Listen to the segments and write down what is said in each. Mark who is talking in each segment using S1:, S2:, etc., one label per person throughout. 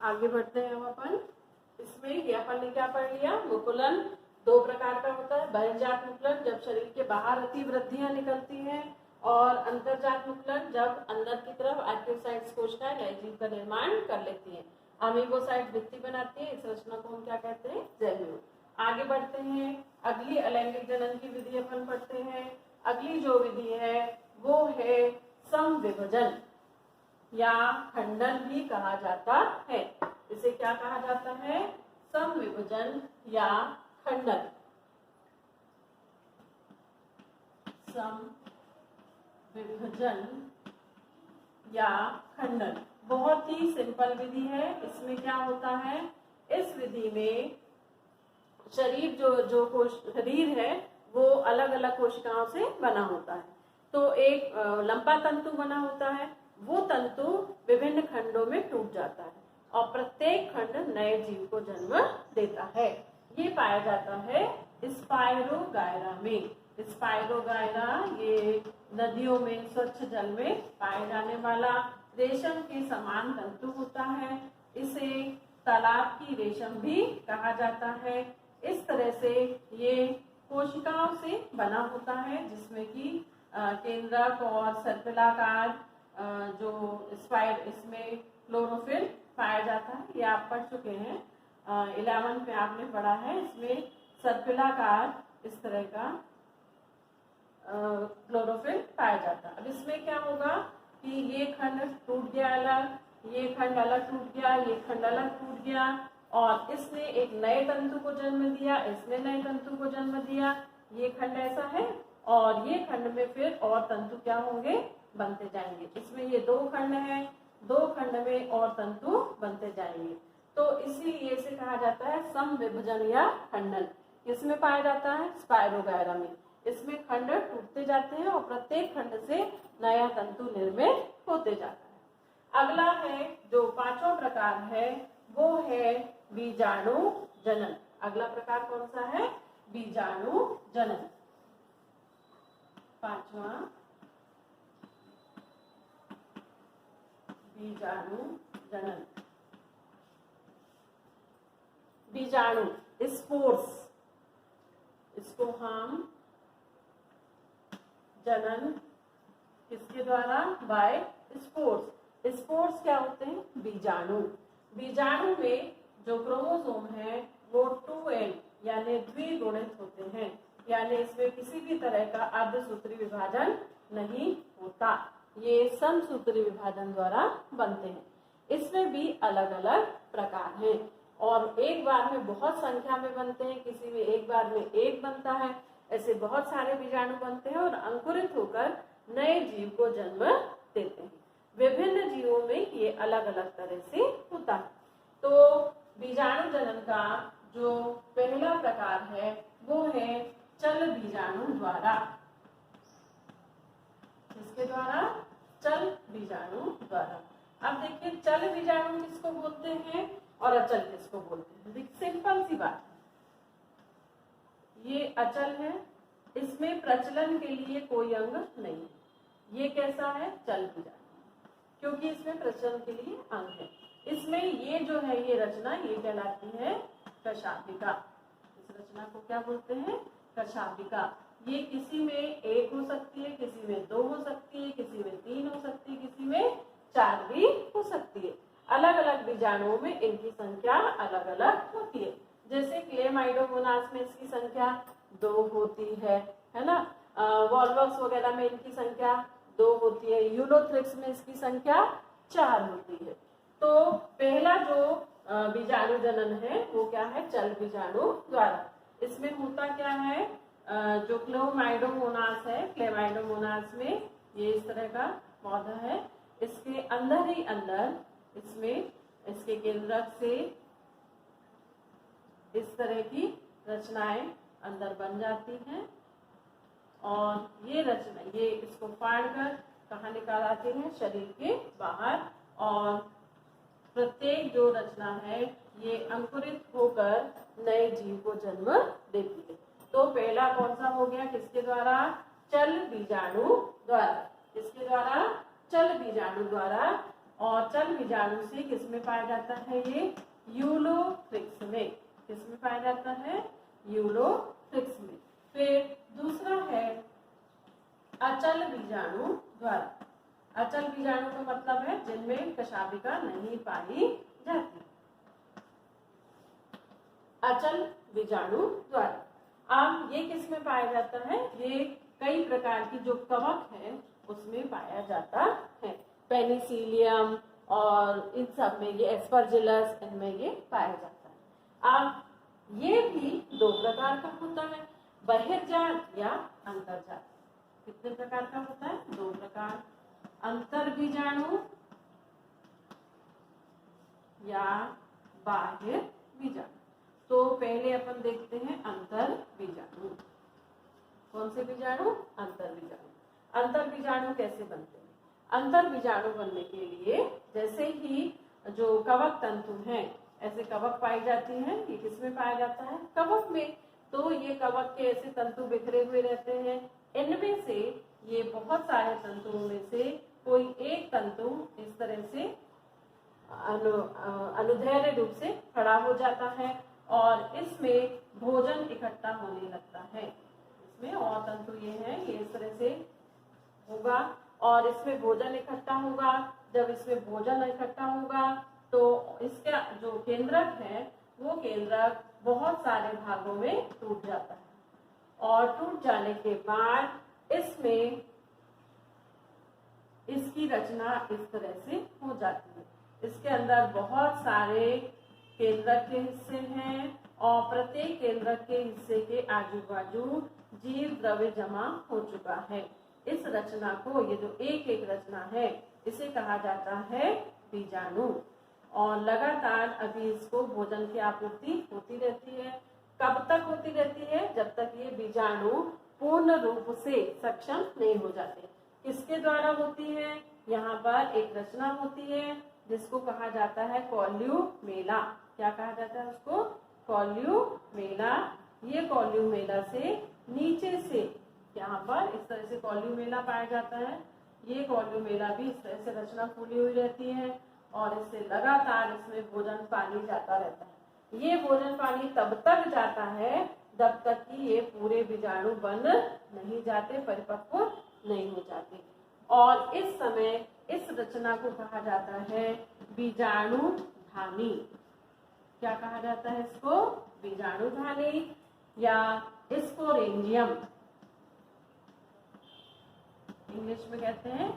S1: आगे बढ़ते हैं हम अपन। इसमें ये अपन ने क्या पढ़ लिया, मुकुलन दो प्रकार का होता है। बहिर्जात मुकुलन जब शरीर के बाहर अतिवृद्धियां निकलती हैं, और अंतर्जात मुकुलन जब अंदर की तरफ एक्टिवसाइट्स कोशिकाएं नए जीव का निर्माण कर लेती हैं। अमीबोसाइट भित्ति बनाती है, इस रचना को हम क्या कहते हैं, ज़ैल्यूल। आगे बढ़ते हैं, अगली अलैंगिक जनन की विधि अपन पढ़ते हैं। अगली जो विधि है वो है समविभजन या खंडन भी कहा जाता है। इसे क्या कहा जाता है, समविभजन या खंडन। समविभजन या खंडन बहुत ही सिंपल विधि है। इसमें क्या होता है, इस विधि में शरीर जो शरीर है वो अलग अलग कोशिकाओं से बना होता है। तो एक लंबा तंतु बना होता है, वो तंतु विभिन्न खंडों में टूट जाता है और प्रत्येक खंड नए जीव को जन्म देता है। ये पाया जाता है स्पाइरोगायरा में। स्पाइरोगायरा ये नदियों में, स्वच्छ जल में पाए जाने वाला रेशम के समान तंतु होता है। इसे तालाब की रेशम भी कहा जाता है। इस तरह से ये कोशिकाओं से बना होता है, जिसमें कि केंद्रक और सर्पिलाकार जो स्पाइर, इसमें क्लोरोफिल पाया जाता है। ये आप पढ़ चुके हैं, 11 में आपने पढ़ा है। इसमें सर्पिलाकार इस तरह का क्लोरोफिल पाया जाता है। अब इसमें क्या होगा कि ये खंड टूट गया अलग, ये खंड अलग टूट गया, ये खंड अलग टूट गया, और इसने एक नए तंतु को जन्म दिया, इसने नए तंतु को जन्म दिया। ये खंड ऐसा है, और ये खंड में फिर और तंतु क्या होंगे, बनते जाएंगे। इसमें ये दो खंड हैं, दो खंड में और तंतु बनते जाएंगे। तो इसीलिए इसे कहा जाता है समविभजन या खंडन। इसमें पाया जाता है स्पाइरोगायरा में। इसमें खंड टूटते जाते हैं और प्रत्येक खंड से नया तंतु निर्मित होते जाता है। अगला है जो पांचवा प्रकार है वो है बीजाणु जनन। अगला प्रकार कौन सा है, बीजाणु जनन। पांचवा बीजाणु जनन। बीजाणु स्पोर्स, इसको हम जनन किसके द्वारा, बाय स्पोर्स। स्पोर्स क्या होते हैं, बीजाणु। बीजाणु में जो क्रोमोसोम है वो 2n यानी द्विगुणित होते हैं, यानी इसमें किसी भी तरह का अर्धसूत्री विभाजन नहीं होता। ये समसूत्री विभाजन द्वारा बनते हैं। इसमें भी अलग अलग प्रकार हैं, और एक बार में बहुत संख्या में बनते हैं, किसी में एक बार में एक बनता है। ऐसे बहुत सारे बीजाणु बनते हैं और अंकुरित होकर नए जीव को जन्म देते हैं। विभिन्न जीवों में ये अलग अलग तरह से होता है। तो बीजाणु जनन का जो पहला प्रकार है वो है चल बीजाणु द्वारा। किसके द्वारा, चल बीजाणु द्वारा। अब देखिए चल बीजाणु किसको बोलते हैं और अचल किसको बोलते हैं। देखिए सिंपल सी बात, ये अचल है, इसमें प्रचलन के लिए कोई अंग नहीं। ये कैसा है, चल बीजाणु, क्योंकि इसमें प्रचलन के लिए अंग है। इसमें ये जो है ये रचना, ये कहलाती है कशाभिका। इस रचना को क्या बोलते हैं, कशाभिका। ये किसी में एक हो सकती है, किसी में दो हो सकती है, किसी में तीन हो सकती है, किसी में चार भी हो सकती है। अलग अलग बीजाणुओं में इनकी संख्या अलग अलग होती है। जैसे क्लेमाइडोमोनास में इसकी संख्या 2 होती है ना। वॉल्वक्स वगैरह में इनकी संख्या 2 होती है। यूलोथ्रिक्स में इसकी संख्या 4 होती है। तो पहला जो बीजाणु जनन है वो क्या है, चल बीजाणु द्वारा। इसमें होता क्या है, जो क्लेमाइडोमोनास है, क्लेमाइडोमोनास में ये इस तरह का पौधा है। इसके अंदर ही अंदर इसमें इसके केंद्रक से इस तरह की रचनाएं अंदर बन जाती हैं, और ये रचना, ये इसको फाड़कर कहाँ निकाल आती हैं, शरीर के बाहर। और प्रत्येक जो रचना है ये अंकुरित होकर नए जीव को जन्म देती है। तो पहला कौन सा हो गया, किसके द्वारा, चल बीजाणु द्वारा। किसके द्वारा, चल बीजाणु द्वारा। और चल बीजाणु से किसमें पाया जाता है ये? यूलोथ्रिक्स में। किसमें पाया जाता है? यूलोथ्रिक्स में। फिर दूसरा है अचल बीजाणु द्वारा। अचल बीजाणु का मतलब है जिनमें कशाभिका नहीं पाई जाती। अचल बीजाणु द्वारा। अब ये किसमें पाया जाता है? ये कई प्रकार की जो कवक है उसमें पाया जाता है। पेनिसिलियम और इन सब में, ये एस्परजिलस, इनमें ये पाया जाता है। अब ये भी दो प्रकार का होता है, बहिर्जात या अंतर्जात। कितने प्रकार का होता है? दो प्रकार, अंतर्बीजाणु या बाह्य बीजाणु। तो पहले अपन देखते हैं अंतर्बीजाणु। कौन से बीजाणु? अंतर्बीजाणु। अंतर्बीजाणु कैसे बनते हैं? अंतर्बीजाणु बनने के लिए जैसे ही जो कवक तंतु हैं, ऐसे कवक पाई जाती हैं। ये किसमें पाया जाता है? कवक में। तो ये कवक के ऐसे तंतु बिखरे हुए रहते हैं। इनमें से ये बहुत सारे तंतुओं में से कोई एक तंतु इस तरह से अनुदैर्ध्य रूप से खड़ा हो जाता है और इसमें भोजन इकट्ठा होने लगता है। इसमें और तंतु ये है, ये इस तरह से होगा और इसमें भोजन इकट्ठा होगा। जब इसमें भोजन इकट्ठा होगा तो इसका जो केंद्रक है वो केंद्रक बहुत सारे भागों में टूट जाता है और टूट जाने के बाद इसमें इसकी रचना इस तरह से हो जाती है। इसके अंदर बहुत सारे केंद्रक के हिस्से हैं और प्रत्येक केंद्रक के हिस्से के आजू बाजू जीव द्रव्य जमा हो चुका है। इस रचना को, ये जो एक एक रचना है, इसे कहा जाता है बीजाणु। और लगातार अभी इसको भोजन की आपूर्ति होती रहती है। कब तक होती रहती है? जब तक ये बीजाणु पूर्ण रूप से सक्षम नहीं हो जाते। किसके द्वारा होती है? यहाँ पर एक रचना होती है जिसको कहा जाता है कॉल्यूमेला। क्या कहा जाता है उसको? कॉल्यूमेला। ये कॉल्यूमेला से नीचे से यहाँ पर इस तरह से कॉल्यूमेला पाया जाता है। ये कॉल्यूमेला भी इस तरह से रचना फूली हुई रहती है और इससे लगातार इसमें भोजन पानी जाता रहता है। ये भोजन पानी तब तक जाता है जब तक कि ये पूरे बीजाणु बन नहीं जाते, परिपक्व नहीं हो जाते। और इस समय इस रचना को कहा जाता है बीजाणुधानी। क्या कहा जाता है इसको? बीजाणुधानी या स्पोरेंजियम। इंग्लिश में कहते हैं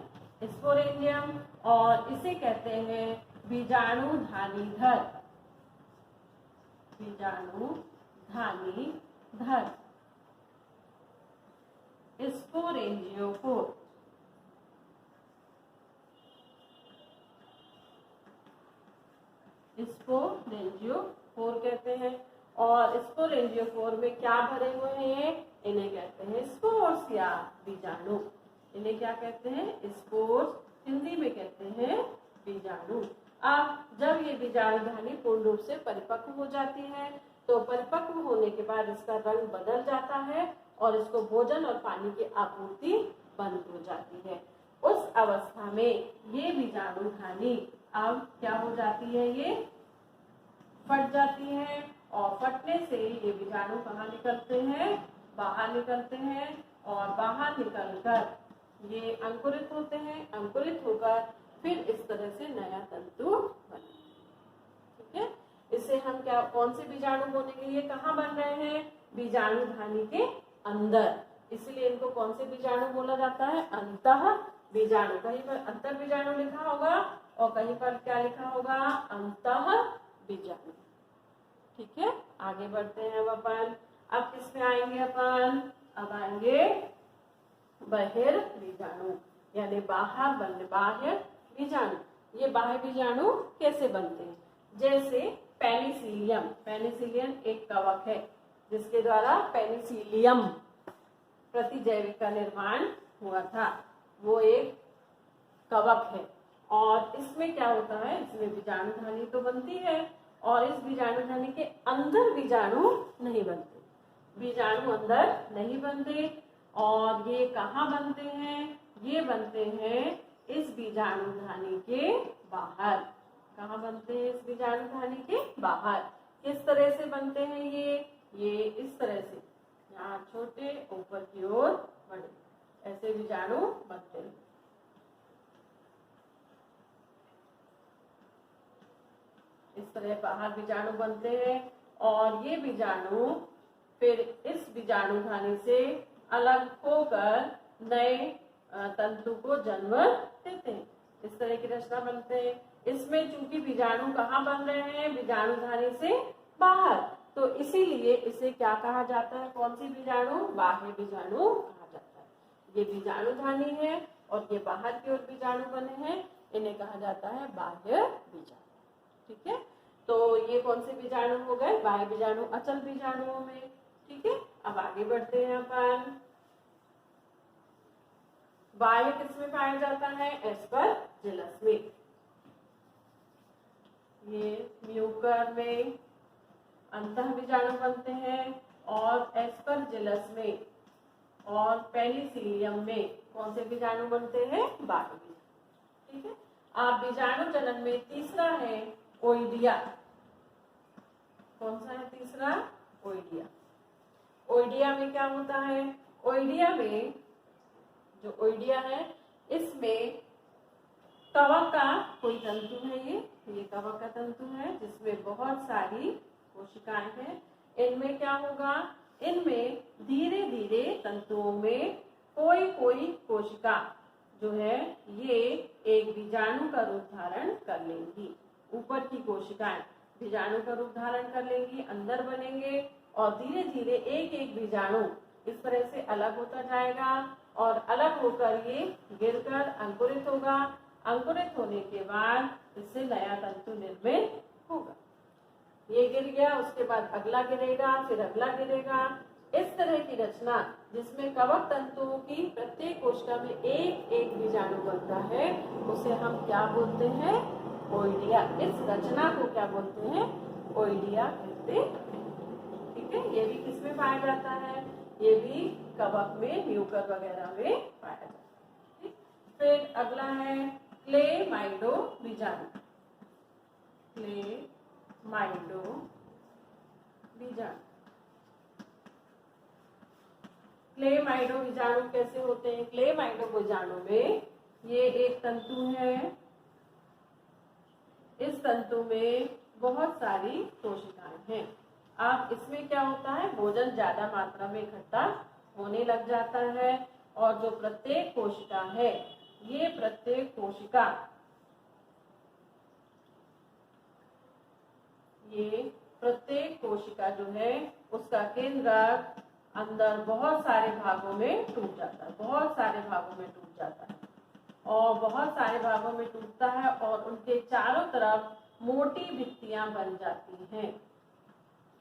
S1: स्पोरेंजियम और इसे कहते हैं बीजाणुधानीधर। बीजाणुधानीधर, स्पोरेंजियोफोर। स्पोरेंजियोफोर कहते हैं। और स्पोरेंजियोफोर में क्या भरे हुए हैं? इन्हें कहते हैं स्पोर्स या बीजाणु। इन्हें क्या कहते हैं? स्पोर्स। हिंदी में कहते हैं बीजाणु। अब जब ये बीजाणुधानी पूर्ण रूप से परिपक्व हो जाती है तो परिपक्व होने के बाद इसका रंग बदल जाता है और इसको भोजन और पानी की आपूर्ति बंद हो जाती है। उस अवस्था में ये बीजाणुधानी अब क्या हो जाती है? ये फट जाती है और फटने से ये बीजाणु कहाँ निकलते हैं? बाहर निकलते हैं और बाहर निकलकर ये अंकुरित होते हैं। अंकुरित होकर फिर इस तरह से नया तंतु बने। ठीक है, इससे हम क्या, कौन से बीजाणु बनेंगे? ये कहाँ बन रहे हैं? बीजाणुधानी के अंदर। इसलिए इनको कौन से बीजाणु बोला जाता है? अंतः बीजाणु। कहीं पर अंतर बीजाणु लिखा होगा और कहीं पर क्या लिखा होगा? अंतः बीजाणु। ठीक है, आगे बढ़ते हैं अब अपन। अब किसमें आएंगे अपन? अब आएंगे बहिर्बीजाणु यानी बाह्य बीजाणु। ये बाह्य बीजाणु कैसे बनते हैं? जैसे पेनिसिलियम। पेनिसिलियम एक कवक है जिसके द्वारा पेनिसिलियम प्रतिजैविक का निर्माण हुआ था। वो एक कवक है और इसमें क्या होता है? इसमें बीजाणुधानी तो बनती है और इस बीजाणुधानी के अंदर बीजाणु नहीं बनते। बीजाणु अंदर नहीं बनते और ये कहाँ बनते हैं? ये बनते हैं इस बीजाणुधानी के बाहर। कहाँ बनते हैं इस बीजाणु धानी के बाहर। किस तरह से बनते हैं ये इस तरह से, यहाँ छोटे ऊपर की ओर बड़े, ऐसे बीजाणु बनते हैं। इस तरह बाहर बीजाणु बनते हैं और ये बीजाणु फिर इस बीजाणु धानी से अलग होकर नए तंतु को जन्म देते हैं। इस तरह की रचना बनते हैं। इसमें चूंकि बीजाणु कहाँ बन रहे हैं, बीजाणु धानी से बाहर, तो इसीलिए इसे क्या कहा जाता है, कौन सी बीजाणु, बाह्य बीजाणु कहा जाता है। ये बीजाणु धानी है और ये बाहर की ओर बीजाणु बने हैं, इन्हें कहा जाता है बाह्य बीजाणु। ठीक है, तो ये कौन से बीजाणु हो गए, बाह्य बीजाणु अचल बीजाणुओं में। ठीक है, अब आगे बढ़ते हैं अपन। बाह्य किसमें पाया जाता है, एस्परजिलस में। ये म्यूकर में अंतः बीजाणु बनते हैं और एस्परजिलस में और पेनिसिलियम में कौन से बीजाणु बनते हैं, बाह्य बीजाणु। ठीक है, अब बीजाणु जनन में तीसरा है ओइडिया। कौन सा है तीसरा, ओइडिया। ओइडिया में क्या होता है, ओइडिया में जो ओइडिया है इसमें कवक का कोई तंतु है, ये कवक का तंतु है जिसमें बहुत सारी कोशिकाएं हैं। इनमें क्या होगा, इनमें धीरे धीरे तंतुओं में कोई कोई कोशिका जो है ये एक बीजाणु का रूप धारण कर लेंगी। ऊपर की कोशिकाएं बीजाणु का रूप धारण कर लेंगी, अंदर बनेंगे और धीरे धीरे एक एक बीजाणु इस तरह से अलग होता जाएगा और अलग होकर ये गिरकर अंकुरित होगा। अंकुरित होने के बाद इससे नया तंतु निर्मित होगा। ये गिर गया, उसके बाद अगला गिरेगा, फिर अगला गिरेगा। इस तरह की रचना जिसमें कवक तंतुओं की प्रत्येक कोशिका में एक एक बीजाणु बनता है, उसे हम क्या बोलते हैं, ओइडिया। इस रचना को क्या बोलते हैं, ओइडिया कहते हैं। ठीक है, ये भी किसमें पाया जाता है, ये भी कवक में, म्यूकर वगैरह में पाया जाता है। ठीक, फिर अगला है क्लेमाइडो बीजाणु। क्लेमाइडो बीजाणु। क्लेमाइडो बीजाणु कैसे होते हैं, क्लेमाइडो बीजाणु में ये एक तंतु है, इस तंतु में बहुत सारी कोशिकाएं हैं। अब इसमें क्या होता है, भोजन ज्यादा मात्रा में इकट्ठा होने लग जाता है और जो प्रत्येक कोशिका है, ये प्रत्येक कोशिका जो है उसका केंद्रक अंदर बहुत सारे भागों में टूट जाता है, बहुत सारे भागों में टूट जाता है और बहुत सारे भागों में टूटता है और उनके चारों तरफ मोटी भित्तियां बन जाती हैं।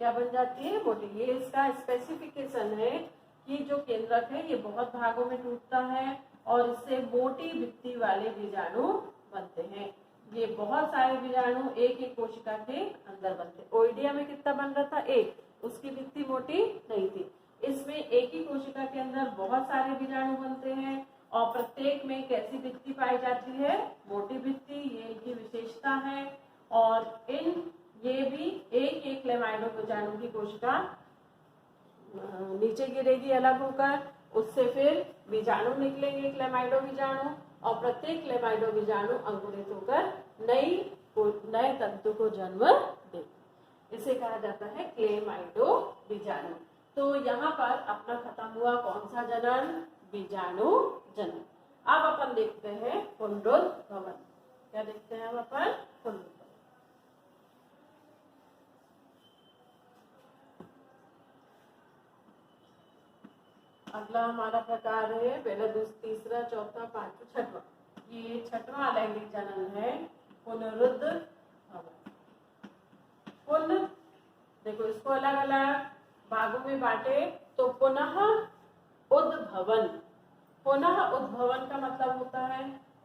S1: क्या बन जाती है, मोटी। ये इसका स्पेसिफिकेशन है कि जो केंद्रक है ये बहुत भागों में टूटता है और इससे मोटी भित्ति वाले बीजाणु बनते हैं। ये बहुत सारे बीजाणु एक एक कोशिका के अंदर बनते हैं। ओइडिया में कितना बन रहा था, एक, उसकी भित्ति मोटी नहीं थी। इसमें एक ही कोशिका के अंदर बहुत सारे बीजाणु बनते हैं और प्रत्येक में कैसी भित्ति पाई जाती है, मोटी भित्ति। ये इनकी विशेषता है और ये भी एक एक क्लेमाइडो बीजाणु की कोशिका नीचे गिरेगी अलग होकर, उससे फिर बीजाणु निकलेंगे क्लेमाइडो बीजाणु और प्रत्येक क्लेमाइडो बीजाणु अंकुरित होकर नए तंतु को जन्म दे। इसे कहा जाता है क्लेमाइडो बीजाणु। तो यहाँ पर अपना खत्म हुआ कौन सा जनन, बीजाणु जनन। अब अपन देखते हैं पुनरुद्भवन। क्या देखते हैं अब अपन, पुनरुद्भवन। अगला हमारा प्रकार है पहला, दूसरा, तीसरा, चौथा, पांचवा, छठवां। ये छठवां लैंगिक जनन है, पुनरुद्भवन। देखो इसको अलग अलग भागों में बांटे तो पुनः उद्भवन। पुनः उद्भवन का मतलब होता है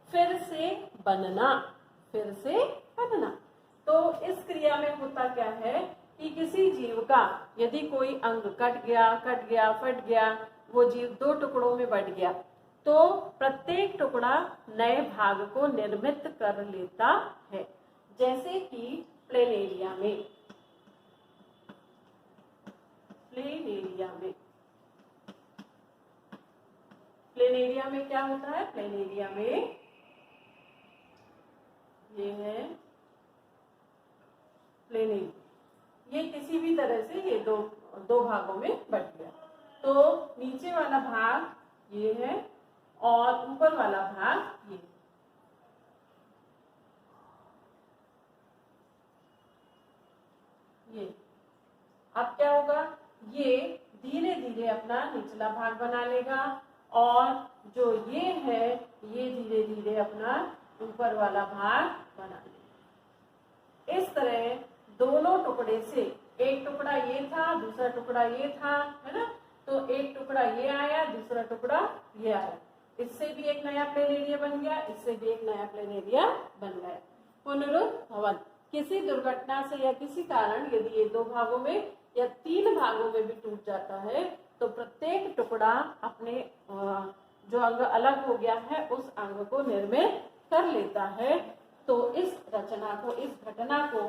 S1: फिर से बनना, फिर से बनना। तो इस क्रिया में होता क्या है कि किसी जीव का यदि कोई अंग कट गया, फट गया, वो जीव दो टुकड़ों में बट गया, तो प्रत्येक टुकड़ा नए भाग को निर्मित कर लेता है। जैसे कि प्लेनेरिया में क्या होता है? प्लेनेरिया में ये है प्लेनेरिया, ये किसी भी तरह से ये दो भागों में बट गया। तो नीचे वाला भाग ये है और ऊपर वाला भाग ये। अब क्या होगा? ये धीरे धीरे अपना निचला भाग बना लेगा और जो ये है ये धीरे धीरे अपना ऊपर वाला भाग बना लेगा। इस तरह दोनों टुकड़े से, एक टुकड़ा ये था, दूसरा टुकड़ा ये था, है ना? तो एक टुकड़ा ये आया, दूसरा टुकड़ा ये आया, इससे भी एक नया प्लेनेरिया बन गया, इससे भी एक नया प्लेनेरिया बन गया। पुनरुत्भवन, किसी दुर्घटना से या किसी कारण यदि ये दो भागों में या तीन भागों में भी टूट जाता है तो प्रत्येक टुकड़ा अपने जो अंग अलग हो गया है उस अंग को निर्मित कर लेता है। तो इस रचना को, इस घटना को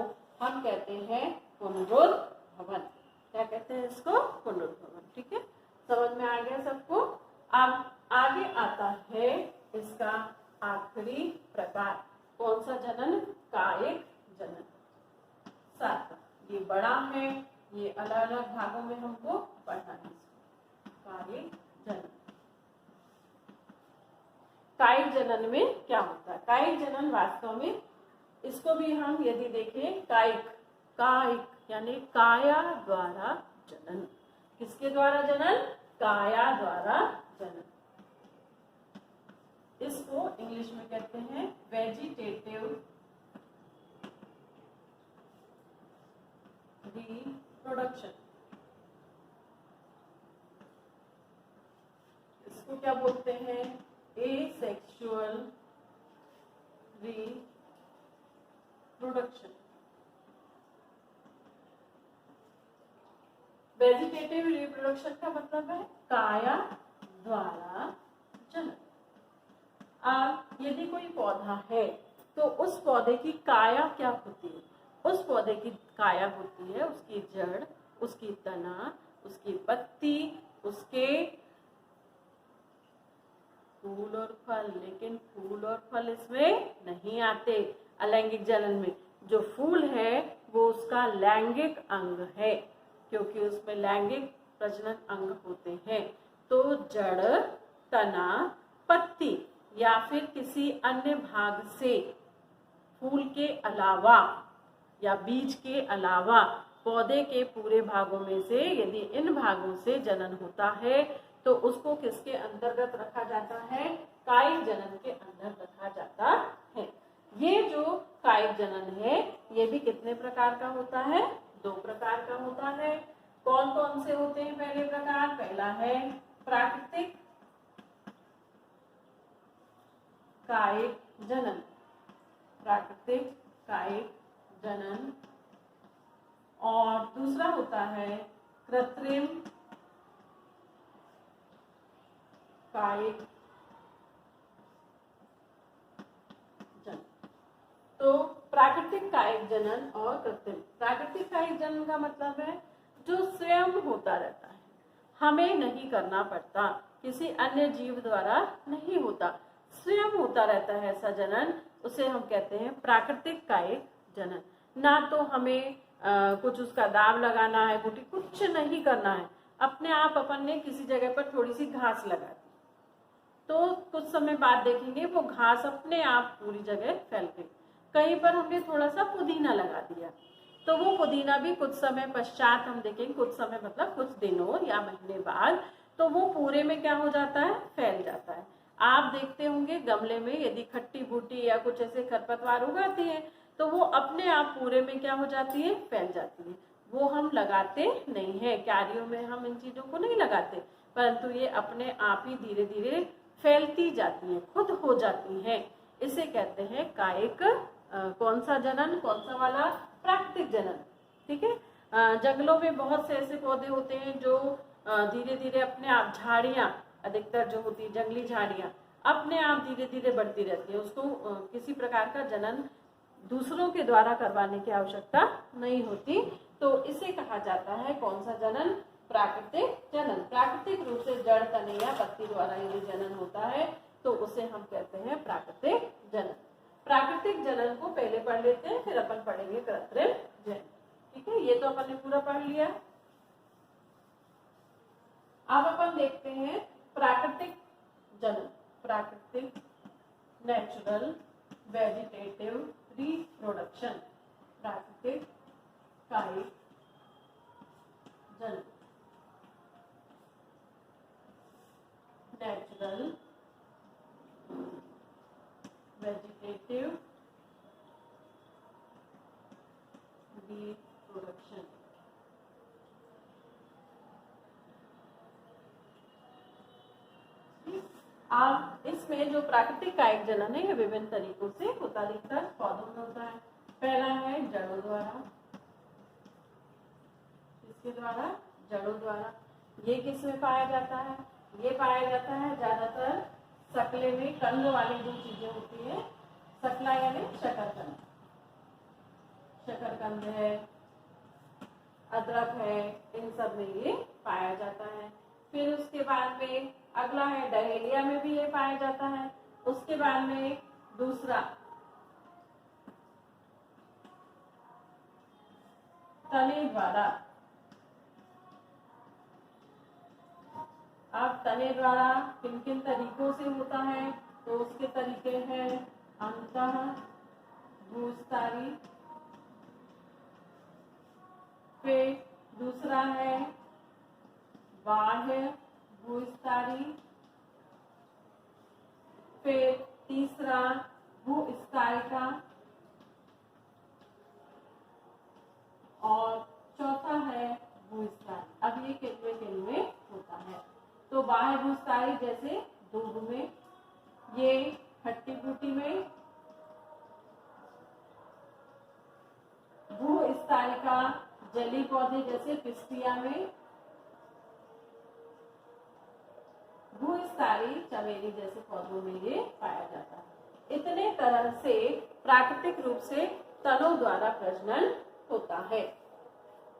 S1: हम कहते हैं पुनरुत्भवन। क्या कहते हैं इसको? पुनरुत्भवन। ठीक है, समझ में आ गया सबको? अब आगे आता है इसका आखिरी प्रकार। कौन सा जनन? कायिक जनन। सात, ये बड़ा है, ये अलग अलग भागों में हमको पढ़ना है। कायिक जनन। कायिक जनन में क्या होता है? कायिक जनन वास्तव में, इसको भी हम यदि देखें, कायिक यानी काया द्वारा जनन। किसके द्वारा जनन? काया द्वारा जनन। इसको इंग्लिश में कहते हैं वेजिटेटिव रिप्रोडक्शन। इसको क्या बोलते हैं? Asexual reproduction. वेजिटेटिव रिप्रोडक्शन का मतलब है काया द्वारा जनन। अब यदि कोई पौधा है तो उस पौधे की काया क्या होती है? उस पौधे की काया होती है उसकी जड़, उसकी तना, उसकी पत्ती, उसके फूल और फल। लेकिन फूल और फल इसमें नहीं आते अलैंगिक जनन में। जो फूल है वो उसका लैंगिक अंग है, क्योंकि उसमें लैंगिक प्रजनन अंग होते हैं। तो जड़, तना, पत्ती या फिर किसी अन्य भाग से, फूल के अलावा या बीज के अलावा पौधे के पूरे भागों में से यदि इन भागों से जनन होता है तो उसको किसके अंतर्गत रखा जाता है? कायिक जनन के अंदर रखा जाता है। ये जो कायिक जनन है ये भी कितने प्रकार का होता है? दो प्रकार का होता है। कौन कौन से होते हैं? पहले प्रकार, पहला है प्राकृतिक कायिक जनन। प्राकृतिक कायिक जनन। और दूसरा होता है कृत्रिम कायिक जनन। तो प्राकृतिक कायिक जनन और कृत्रिम। प्राकृतिक कायिक जनन का मतलब है जो स्वयं होता रहता है, हमें नहीं करना पड़ता, किसी अन्य जीव द्वारा नहीं होता, स्वयं होता रहता है ऐसा जनन, उसे हम कहते हैं प्राकृतिक कायिक जनन। ना तो हमें कुछ उसका दाव लगाना है, कुछ नहीं करना है, अपने आप अपन ने किसी जगह पर थोड़ी सी घास लगा दी तो कुछ समय बाद देखेंगे वो घास अपने आप पूरी जगह फैल गई। कहीं पर हमने थोड़ा सा पुदीना लगा दिया तो वो पुदीना भी कुछ समय पश्चात हम देखेंगे, कुछ समय मतलब कुछ दिनों या महीने बाद, तो वो पूरे में क्या हो जाता है? फैल जाता है। आप देखते होंगे गमले में यदि खट्टी बूटी या कुछ ऐसे खरपतवार उगाती है तो वो अपने आप पूरे में क्या हो जाती है? फैल जाती है। वो हम लगाते नहीं है, क्यारियों में हम इन चीजों को नहीं लगाते, परंतु ये अपने आप ही धीरे धीरे फैलती जाती है, खुद हो जाती है। इसे कहते हैं कायिक कौन सा जनन? कौन सा वाला? प्राकृतिक जनन। ठीक है। जंगलों में बहुत से ऐसे पौधे होते हैं जो धीरे धीरे अपने आप, झाड़ियाँ अधिकतर जो होती है जंगली झाड़ियां अपने आप धीरे धीरे बढ़ती रहती है, उसको किसी प्रकार का जनन दूसरों के द्वारा करवाने की आवश्यकता नहीं होती। तो इसे कहा जाता है कौन सा जनन? प्राकृतिक जनन। प्राकृतिक रूप से जड़, तने या पत्ती द्वारा यदि जनन होता है तो उसे हम कहते हैं प्राकृतिक जनन। प्राकृतिक जनन को पहले पढ़ लेते हैं, फिर अपन पढ़ेंगे कृत्रिम जनन। ठीक है, ये तो अपन ने पूरा पढ़ लिया। अब अपन देखते हैं प्राकृतिक जनन। प्राकृतिक, नेचुरल वेजिटेटिव रिप्रोडक्शन। प्राकृतिक कायिक जनन, नेचुरल वेजिटेटिव रिप्रोडक्शन। अब इसमें जो प्राकृतिक कायिक जनन है ये विभिन्न तरीकों से होता दिखता है, पौधों में होता है। पहला है जड़ों द्वारा। इसके द्वारा, जड़ों द्वारा। ये किस में पाया जाता है? ये पाया जाता है ज्यादातर सकले में, कंद वाली जो चीजें होती है, सकला यानी शकरकंद। शकरकंद है, अदरक है, इन सब में ये पाया जाता है। फिर उसके बाद में अगला है डहेलिया में भी ये पाया जाता है। उसके बाद में दूसरा तने द्वारा। अब तने द्वारा किन किन तरीकों से होता है तो उसके तरीके हैं अंतः भूस्तारी, फिर दूसरा है बाह्य भूस्तारी, फिर तीसरा भूस्तारिका और चौथा है भूस्तारी। अब ये किनमें होता है तो बाह्य भूस्तारी जैसे दूध में, ये खट्टी बूटी में, भूस्तारिका जली पौधे जैसे पिस्तिया में, भूस्तारी चमेली जैसे पौधों में ये पाया जाता है। इतने तरह से प्राकृतिक रूप से तनों द्वारा प्रजनन होता है।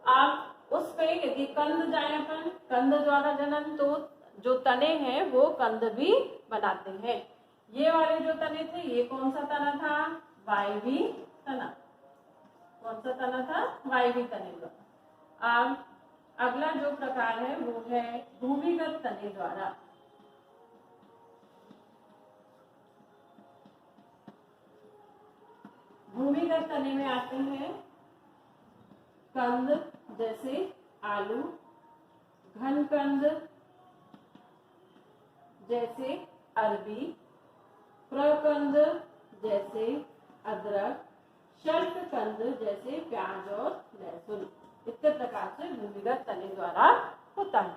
S1: अब उस पे यदि कंद जाए अपन, कंद द्वारा जनन, तो जो तने हैं वो कंद भी बनाते हैं। ये वाले जो तने थे ये कौन सा तना था? वायवी तना। कौन सा तना था? वायवी तने द्वारा। अब अगला जो प्रकार है वो है भूमिगत तने द्वारा। भूमिगत तने में आते हैं कंद जैसे आलू, घन कंद जैसे अरबी, प्रकंद जैसे अदरक, शल्क कंद जैसे प्याज और लहसुन। इतने प्रकार से भूमिगत तने द्वारा होता है।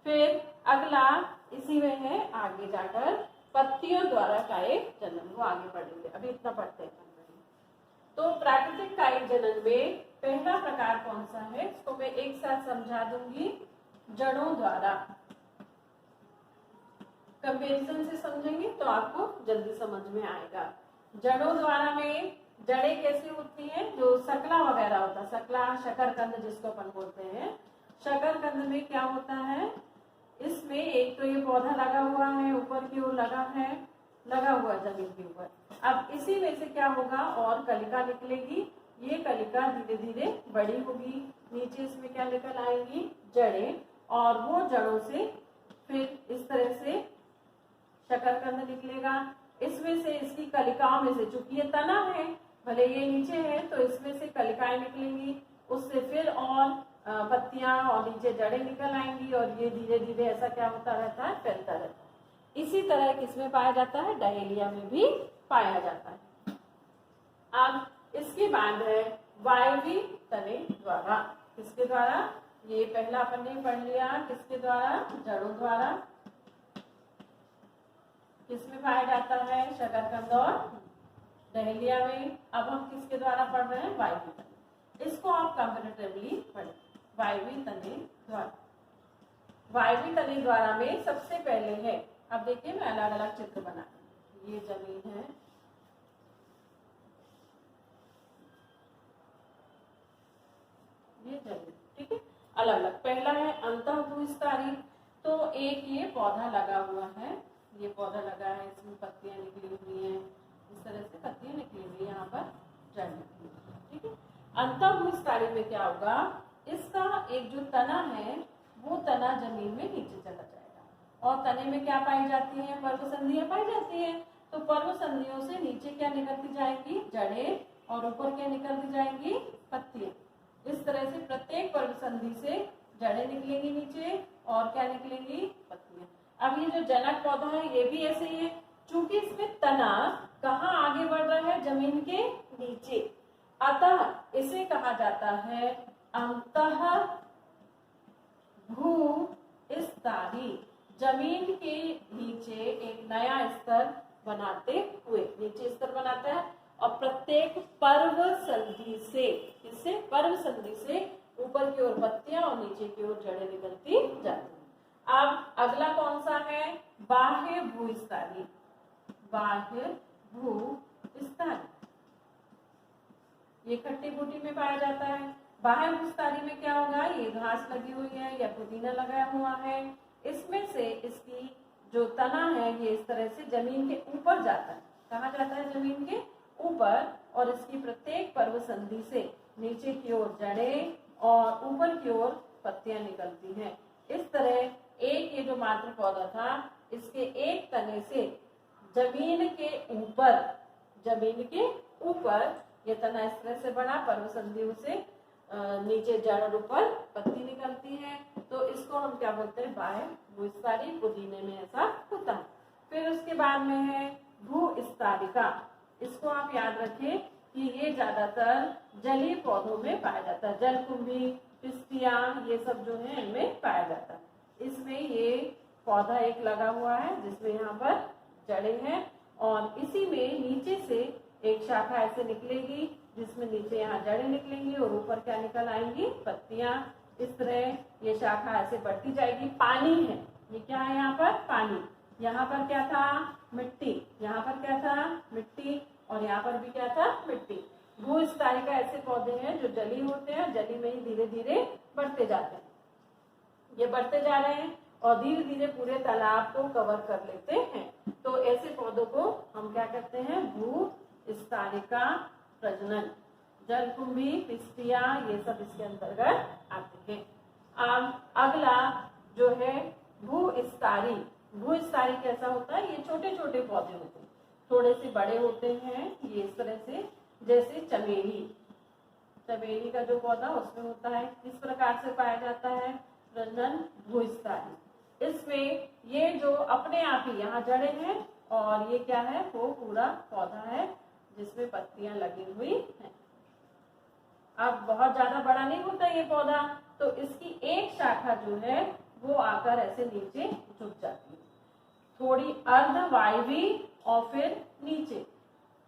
S1: फिर अगला इसी में है आगे जाकर पत्तियों द्वारा कायिक जनन, वो आगे पढ़ेंगे, अभी इतना पढ़ते हैं। तो प्राकृतिक कायिक जनन में पहला प्रकार कौन सा है इसको मैं एक साथ समझा दूंगी। जड़ों द्वारा। कंपैरिजन से समझेंगे तो आपको जल्दी समझ में आएगा। जड़ों द्वारा में जड़ें कैसी होती हैं? जो सकला वगैरह होता है, सकला शकरकंद जिसको अपन बोलते हैं, शकरकंद में क्या होता है, इसमें एक तो ये पौधा लगा हुआ है, ऊपर की ओर लगा हुआ जमीन के ऊपर। अब इसी में से क्या होगा और कलिका निकलेगी। ये कलिका धीरे धीरे बड़ी होगी, नीचे इसमें क्या निकल आएंगी? जड़ें, और वो जड़ों से फिर इस तरह से शकरकंद निकलेगा। इसमें से इसकी कलिकाओं में से, चूंकि ये तना है भले ये नीचे है, तो इसमें से कलिकाएं निकलेंगी, उससे फिर और पत्तियां और नीचे जड़ें निकल आएंगी, और ये धीरे धीरे ऐसा क्या होता रहता है? फैलता रहता है। इसी तरह किसमें पाया जाता है? डहेलिया में भी पाया जाता है। अब इसके बाद है वायवी तने द्वारा। किसके द्वारा? ये पहला अपन ने पढ़ लिया, किसके द्वारा? जड़ों द्वारा। किसमें पाया जाता है? शकरकंद और डहेलिया में। अब हम किसके द्वारा पढ़ रहे हैं? वायवी तने। इसको आप कंपैरेटिवली पढ़ें, वायवी तने द्वारा। वायवीय तने द्वारा में सबसे पहले है। अब देखिए मैं अलग अलग चित्र बना, ये जमीन है, ये जमीन, ठीक है, अलग अलग। पहला है अंतःभूस्थारी, तो एक ये पौधा लगा हुआ है, ये पौधा लगा है, इसमें पत्तियां निकली हुई हैं, इस तरह से पत्तियां निकली हुई, यहाँ पर जड़ निकली हुई, ठीक है। अंतःभूस्थारी में क्या होगा, इसका एक जो तना है वो तना जमीन में नीचे चला जाएगा और तने में क्या पाई जाती है, पर्वसंधियां पाई जाती है। तो पर्वसंधियों से नीचे क्या निकलती जाएंगी, जड़ें, और ऊपर क्या निकलती जाएंगी, पत्तियां। इस तरह से प्रत्येक पर्वसंधि से जड़ें निकलेंगी नीचे और क्या निकलेंगी, पत्तियां। अब ये जो जनक पौधा है ये भी ऐसे ही है, चूंकि इसमें तना कहाँ आगे बढ़ रहा है, जमीन के नीचे, अतः इसे कहा जाता है अंतः भूस्थारी। जमीन के नीचे एक नया स्तर बनाते हुए, नीचे स्तर बनाता है और प्रत्येक पर्व संधि से, इससे पर्व संधि से ऊपर की ओर पत्तियां और नीचे की ओर जड़ें निकलती जाती हैं। अब अगला कौन सा है, बाह्य भूस्थारी। बाह्य भूस्थारी ये खट्टी बूटी में पाया जाता है। बाह्य भूस्थारी में क्या होगा, ये घास लगी हुई है या पुदीना लगाया हुआ है, इसमें से इसकी जो तना है ये इस तरह से जमीन के ऊपर जाता है। कहाँ जाता है, जमीन के ऊपर, और इसकी प्रत्येक पर्व संधि से नीचे की ओर जड़ें और ऊपर की ओर पत्तियां निकलती हैं। इस तरह एक ये जो मात्र पौधा था, इसके एक तने से जमीन के ऊपर ये तना इस तरह से बना, पर्व संधियों से नीचे जड़ और ऊपर पत्ती निकलती है, तो इसको हम क्या बोलते हैं, बाह्य भूस्थारी। पुदीने में ऐसा होता है। फिर उसके बाद में है भूस्थारिका। इसको आप याद रखें कि ये ज्यादातर जलीय पौधों में पाया जाता है, जलकुंभी, पिस्तिया, ये सब जो है इनमें पाया जाता है। इसमें ये पौधा एक लगा हुआ है जिसमें यहाँ पर जड़ें हैं और इसी में नीचे से एक शाखा ऐसे निकलेगी जिसमें नीचे यहाँ जड़ें निकलेंगी और ऊपर क्या निकल आएंगी, पत्तियां। इस तरह ये शाखा ऐसे बढ़ती जाएगी। पानी है, ये क्या है, यहाँ पर पानी, यहाँ पर क्या था, मिट्टी, यहाँ पर क्या था, मिट्टी, और यहाँ पर भी क्या था, मिट्टी। भूस्थारिका ऐसे पौधे हैं जो जली होते हैं, जली में ही धीरे धीरे बढ़ते जाते हैं। ये बढ़ते जा रहे हैं और धीरे धीरे पूरे तालाब को कवर कर लेते हैं। तो ऐसे पौधों को हम क्या कहते हैं, भूस्थारिका प्रजनन। जलकुंभी, पिस्तिया, ये सब इसके अंतर्गत आते हैं। अब अगला जो है भूस्थारी। भूस्थारी कैसा होता है, ये छोटे छोटे पौधे होते हैं, थोड़े से बड़े होते हैं, ये इस तरह से, जैसे चमेली, चमेली का जो पौधा उसमें होता है, इस प्रकार से पाया जाता है प्रजनन भूस्थारी। इसमें ये जो अपने आप ही यहाँ जड़े हैं और ये क्या है, वो पूरा पौधा है जिसमें पत्तियां लगी हुई हैं। अब बहुत ज्यादा बड़ा नहीं होता ये पौधा, तो इसकी एक शाखा जो है वो आकर ऐसे नीचे झुक जाती है, थोड़ी अर्धवायवीय और फिर नीचे।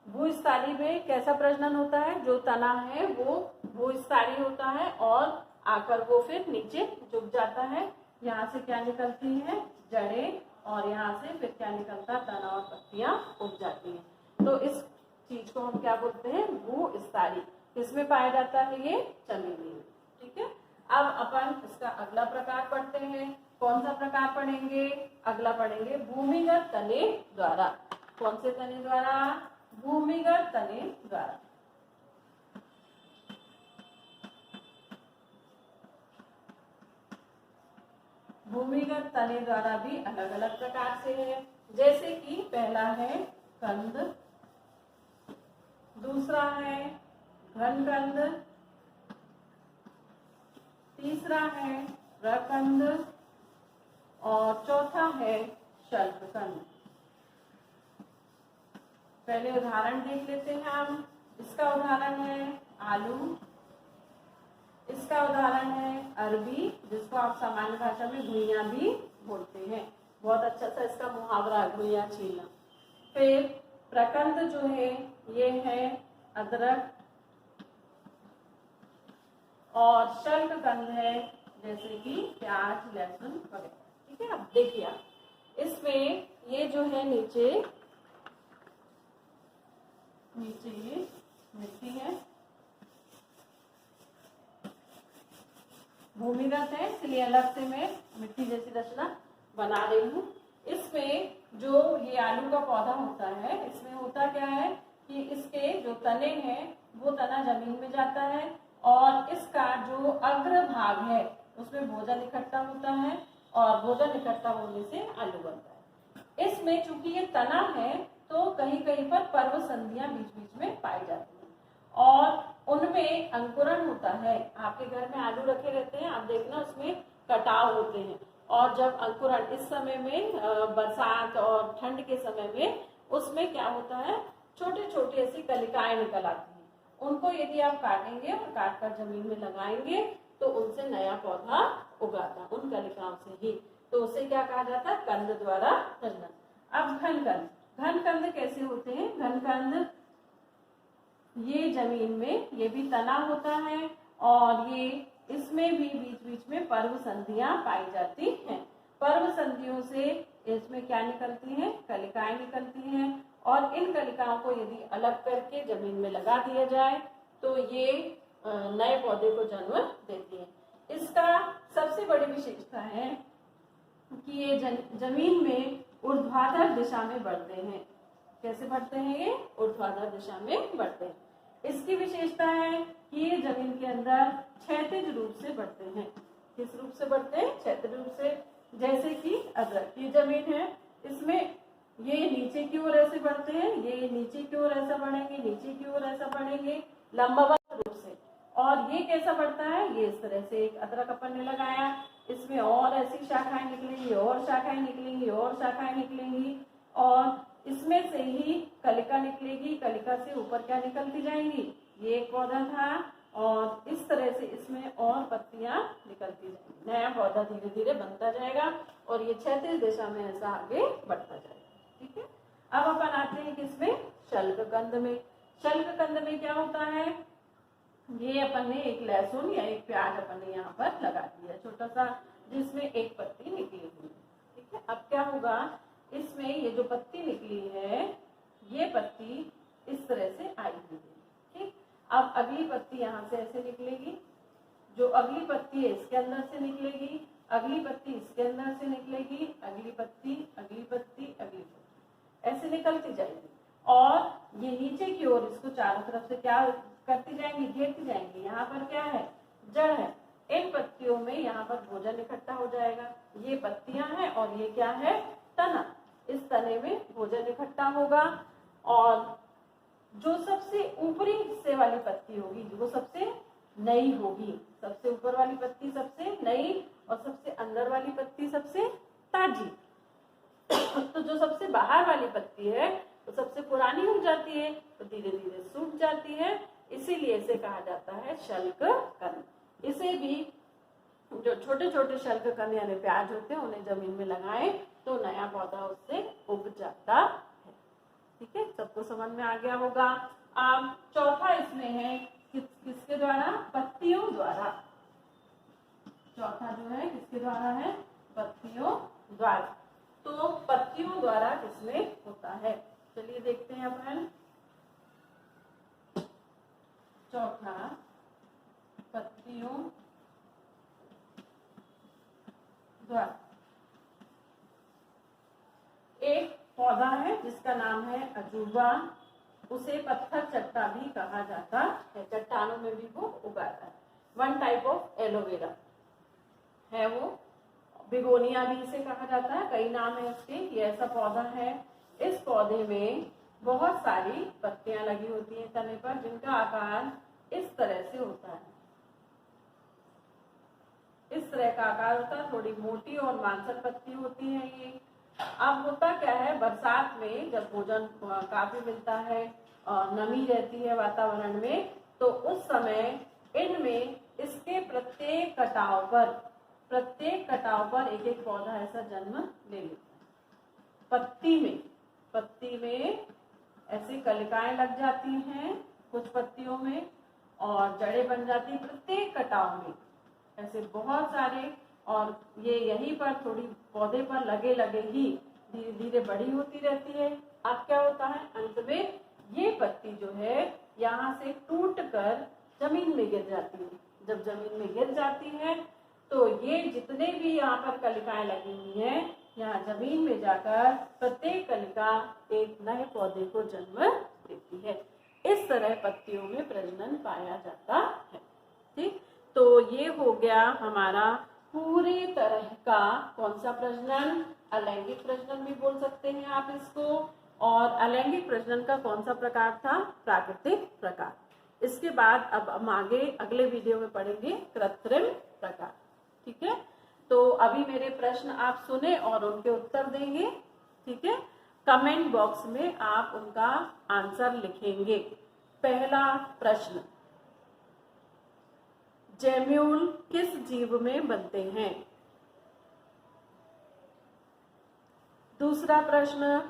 S1: भूस्थारी में कैसा प्रजनन होता है, जो तना है वो भूस्थारी होता है और आकर वो फिर नीचे झुक जाता है। यहाँ से क्या निकलती है, जड़ें, और यहाँ से फिर क्या निकलता, तना और पत्तियां उग जाती हैं। तो इस चीज को हम क्या बोलते हैं, भूस्थारी। किसमें पाया जाता है, ये चमेली में, ठीक है। अब अपन इसका अगला प्रकार पढ़ते हैं। कौन सा प्रकार पढ़ेंगे, अगला पढ़ेंगे भूमिगत तने द्वारा। कौन से तने द्वारा, भूमिगत तने द्वारा। भूमिगत तने द्वारा भी अलग अलग प्रकार से है, जैसे कि पहला है कंद, दूसरा है घनकंद, तीसरा है प्रकंद और चौथा है शल्ककंद। पहले उदाहरण देख लेते हैं हम। इसका उदाहरण है आलू, इसका उदाहरण है अरबी, जिसको आप सामान्य भाषा में घुइयां भी बोलते हैं। बहुत अच्छा सा इसका मुहावरा, घुइयां छीलना। फिर प्रकंद जो है ये है अदरक, और शल्ककंद है जैसे कि प्याज, लहसुन वगैरह। ठीक है, अब देखिए आप इसमें ये जो है नीचे ये मिट्टी है, भूमिगत है, इसलिए अलग से मैं मिट्टी जैसी रचना बना रही हूँ। इसमें जो ये आलू का पौधा होता है, इसमें होता क्या है कि इसके जो तने हैं वो तना जमीन में जाता है और इसका जो अग्र भाग है उसमें भोजन इकट्ठा होता है और भोजन इकट्ठा होने से आलू बनता है। इसमें चूंकि ये तना है तो कहीं कहीं पर पर्व संधियां बीच बीच में पाई जाती हैं और उनमें अंकुरण होता है। आपके घर में आलू रखे रहते हैं, आप देखना उसमें कटाव होते हैं और जब अंकुरण इस समय में बरसात और ठंड के समय में उसमें क्या होता है, छोटे छोटे ऐसी कलिकाएं निकल आती हैं। उनको यदि आप काटेंगे और काट कर जमीन में लगाएंगे तो उनसे नया पौधा उगाता, उन कलिकाओं से ही। तो उसे क्या कहा जाता है, कंद द्वारा प्रजनन। अब घनकंद, घनकंद कैसे होते हैं? घनकंद ये जमीन में, ये भी तना होता है और ये इसमें भी बीच बीच में पर्व संधियां पाई जाती हैं। पर्व संधियों से इसमें क्या निकलती हैं, कलिकाएं निकलती हैं और इन कलिकाओं को यदि अलग करके जमीन में लगा दिया जाए तो ये नए पौधे को जन्म देती है। इसका सबसे बड़ी विशेषता है कि ये जमीन में ऊर्ध्वाधर दिशा में बढ़ते हैं। कैसे बढ़ते हैं? ये ऊर्ध्वाधर दिशा में बढ़ते हैं। इसकी विशेषता है कि ये जमीन के अंदर क्षैतिज रूप से बढ़ते हैं। किस रूप से बढ़ते हैं? क्षैतिज रूप से। जैसे कि अदरक की जमीन है, इसमें ये नीचे की ओर ऐसे बढ़ते हैं, ये नीचे की ओर ऐसा बढ़ेंगे, नीचे की ओर ऐसा बढ़ेंगे लंबवत रूप से। और ये कैसा बढ़ता है? ये इस तरह से, एक अदरक अपन ने लगाया, इसमें और ऐसी शाखाएं निकलेंगी और शाखाएं निकलेंगी और शाखाएं निकलेंगी और इसमें से ही कलिका निकलेगी। कलिका से ऊपर क्या निकलती जाएंगी? ये एक पौधा था और इस तरह से इसमें और पत्तियां निकलती जाएंगी। नया पौधा धीरे धीरे बनता जाएगा और ये क्षैतिज दिशा में ऐसा आगे बढ़ता जाएगा। ठीक है, अब अपन आते हैं किसमें? शल्ककंद में। शल्ककंद में क्या होता है? ये अपन ने एक लहसुन या एक प्याज अपन ने यहाँ पर लगा दिया छोटा सा, जिसमें एक पत्ती निकली हुई है। ठीक है, अब क्या होगा, इसमें ये जो पत्ती निकली है ये पत्ती इस तरह से आई हुई है। ठीक, अब अगली पत्ती यहाँ से ऐसे निकलेगी, जो अगली पत्ती है इसके अंदर से निकलेगी, अगली पत्ती इसके अंदर से निकलेगी, अगली पत्ती, अगली पत्ती, अगली पत्ती, ऐसे निकलती जाएगी और ये नीचे की ओर इसको चारों तरफ से क्या करती जाएंगी? घेरती जाएंगी। यहाँ पर क्या है? जड़ है। इन पत्तियों में यहाँ पर भोजन इकट्ठा हो जाएगा। ये पत्तियां हैं और ये क्या है? तना। इस तने में भोजन इकट्ठा होगा और जो सबसे ऊपरी हिस्से वाली पत्ती होगी वो सबसे नई होगी। सबसे ऊपर वाली पत्ती सबसे नई और सबसे अंदर वाली पत्ती सबसे ताजी। तो जो सबसे बाहर वाली पत्ती है वो सबसे पुरानी हो जाती है, तो धीरे धीरे सूख जाती है, इसीलिए इसे कहा जाता है शल्ककंद। इसे भी जो छोटे छोटे शल्ककंद यानी प्याज होते हैं उन्हें जमीन में लगाएं तो नया पौधा उससे उग जाता है। ठीक है, सबको समझ में आ गया होगा। अब चौथा इसमें है किसके द्वारा? पत्तियों द्वारा। चौथा जो है किसके द्वारा है? पत्तियों द्वारा। तो पत्तियों द्वारा किसमें होता है? चलिए देखते हैं अपन। चौथा, पत्तियों द्वारा। एक पौधा है जिसका नाम है अजूबा, उसे पत्थर चट्टा भी कहा जाता है, चट्टानों में भी वो उगाता है। वन टाइप ऑफ एलोवेरा है वो, बिगोनिया भी इसे कहा जाता है, कई नाम है इसके। ये ऐसा पौधा है, इस पौधे में बहुत सारी पत्तियां लगी होती हैं तने पर, जिनका आकार इस तरह से होता है। इस तरह का आकार होता है, थोड़ी मोटी और मांसल पत्ती होती है ये। अब होता क्या है, बरसात में जब भोजन काफी मिलता है और नमी रहती है वातावरण में, तो उस समय इनमें इसके प्रत्येक कटाव पर एक एक पौधा ऐसा जन्म ले लेता है। पत्ती में ऐसी कलिकाएं लग जाती हैं कुछ पत्तियों में और जड़ें बन जाती हैं प्रत्येक कटाव में। ऐसे बहुत सारे, और ये यहीं पर थोड़ी पौधे पर लगे लगे ही धीरे धीरे बड़ी होती रहती है। अब क्या होता है, अंत में ये पत्ती जो है यहाँ से टूट कर जमीन में गिर जाती है। जब जमीन में गिर जाती है तो ये जितने भी यहाँ पर कलिकाएं लगी हुई हैं, यहाँ जमीन में जाकर प्रत्येक कलिका एक नए पौधे को जन्म देती है। इस तरह पत्तियों में प्रजनन पाया जाता है। ठीक, तो ये हो गया हमारा पूरी तरह का कौन सा प्रजनन, अलैंगिक प्रजनन भी बोल सकते हैं आप इसको। और अलैंगिक प्रजनन का कौन सा प्रकार था, प्राकृतिक प्रकार। इसके बाद अब हम आगे अगले वीडियो में पढ़ेंगे कृत्रिम प्रकार। ठीक है, तो अभी मेरे प्रश्न आप सुने और उनके उत्तर देंगे। ठीक है, कमेंट बॉक्स में आप उनका आंसर लिखेंगे। पहला प्रश्न, जेम्यूल किस जीव में बनते हैं? दूसरा प्रश्न,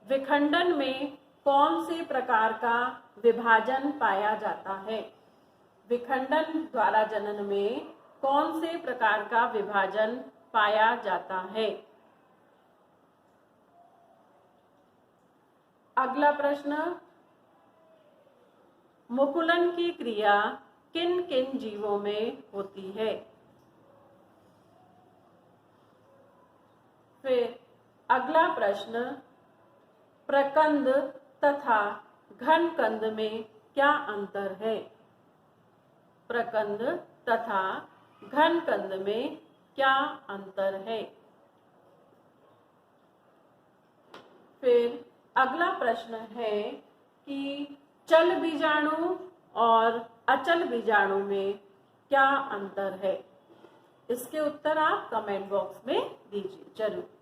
S1: विखंडन में कौन से प्रकार का विभाजन पाया जाता है? विखंडन द्वारा जनन में कौन से प्रकार का विभाजन पाया जाता है? अगला प्रश्न, मुकुलन की क्रिया किन किन जीवों में होती है? फिर अगला प्रश्न, प्रकंद तथा घनकंद में क्या अंतर है? प्रकंद तथा घनकंद में क्या अंतर है? फिर अगला प्रश्न है कि चल बीजाणु और अचल बीजाणु में क्या अंतर है? इसके उत्तर आप कमेंट बॉक्स में दीजिए जरूर।